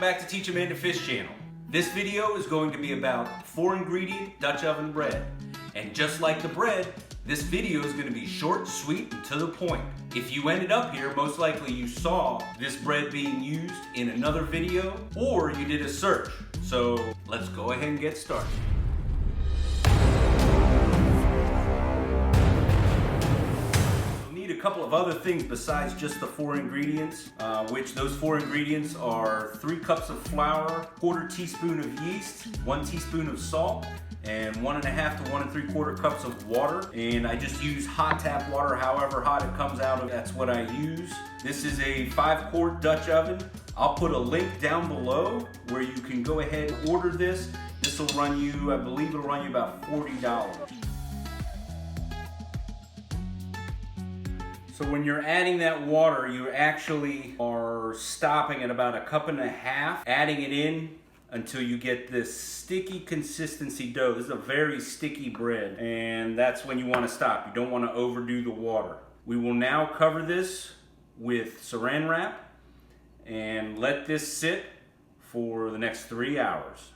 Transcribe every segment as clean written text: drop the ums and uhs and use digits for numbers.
back to Teach a Man to Fish channel. This video is going to be about 4-ingredient Dutch oven bread. And just like the bread, this video is going to be short, sweet, and to the point. If you ended up here, most likely you saw this bread being used in another video, or you did a search. So let's go ahead and get started. A couple of other things besides just the 4 ingredients, which those 4 ingredients are 3 cups of flour, 1/4 teaspoon of yeast, 1 teaspoon of salt, and 1.5 to 1 3/4 cups of water. And I just use hot tap water, however hot it comes out of, that's what I use. This is a 5-quart Dutch oven. I'll put a link down below where you can go ahead and order this. This will run you, I believe it'll run you about $40. So when you're adding that water, you actually are stopping at about 1.5 cups, adding it in until you get this sticky consistency dough. This is a very sticky bread, and that's when you want to stop. You don't want to overdo the water. We will now cover this with saran wrap and let this sit for the next 3 hours.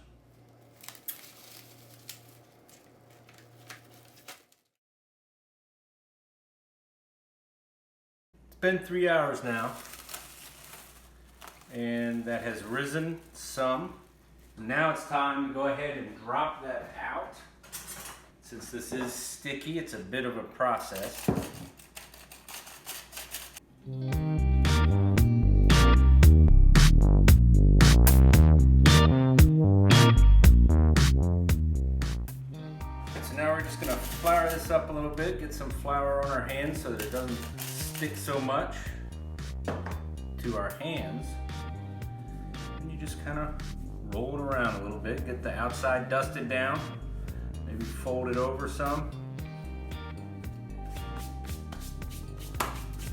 Been 3 hours now, and that has risen some. Now it's time to go ahead and drop that out. Since this is sticky, it's a bit of a process. So now we're just gonna flour this up a little bit, get some flour on our hands so that it doesn't stick so much to our hands. And you just kind of roll it around a little bit, get the outside dusted down, maybe fold it over some,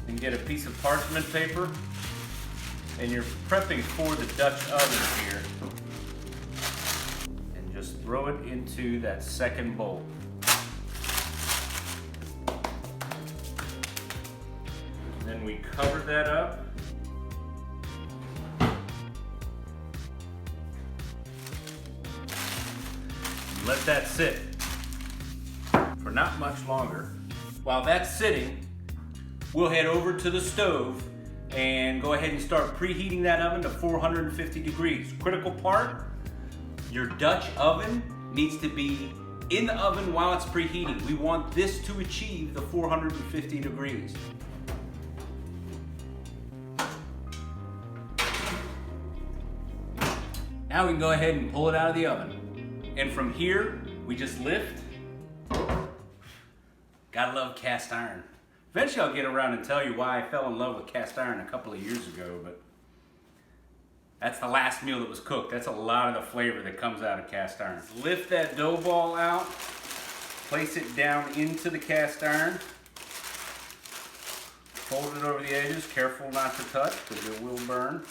and get a piece of parchment paper. And you're prepping for the Dutch oven here, and just throw it into that second bowl. Then we cover that up. Let that sit for not much longer. While that's sitting, we'll head over to the stove and go ahead and start preheating that oven to 450 degrees. Critical part, your Dutch oven needs to be in the oven while it's preheating. We want this to achieve the 450 degrees. Now we can go ahead and pull it out of the oven. And from here, we just lift. Gotta love cast iron. Eventually I'll get around and tell you why I fell in love with cast iron a couple of years ago, but that's the last meal that was cooked. That's a lot of the flavor that comes out of cast iron. Lift that dough ball out, place it down into the cast iron, fold it over the edges, careful not to touch because it will burn,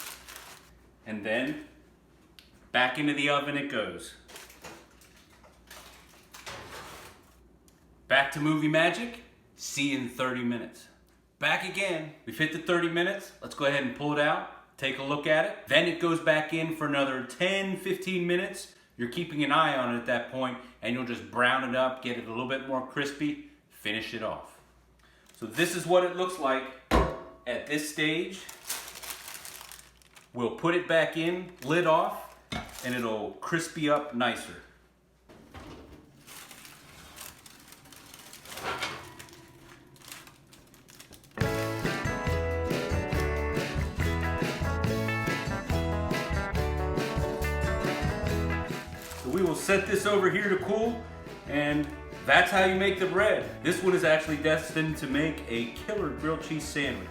and then back into the oven it goes. Back to movie magic. See you in 30 minutes. Back again. We've hit the 30 minutes. Let's go ahead and pull it out. Take a look at it. Then it goes back in for another 10-15 minutes. You're keeping an eye on it at that point, and you'll just brown it up, get it a little bit more crispy, finish it off. So this is what it looks like at this stage. We'll put it back in, lid off, and it'll crispy up nicer. So we will set this over here to cool, and that's how you make the bread. This one is actually destined to make a killer grilled cheese sandwich.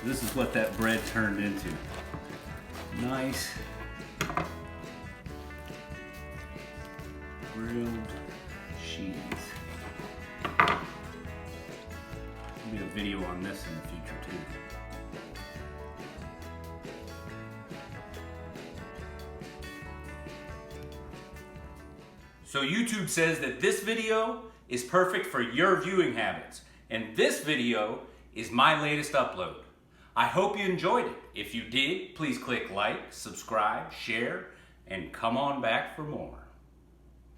This is what that bread turned into. Nice grilled cheese. There'll be a video on this in the future too. So YouTube says that this video is perfect for your viewing habits, and this video is my latest upload. I hope you enjoyed it. If you did, please click like, subscribe, share, and come on back for more.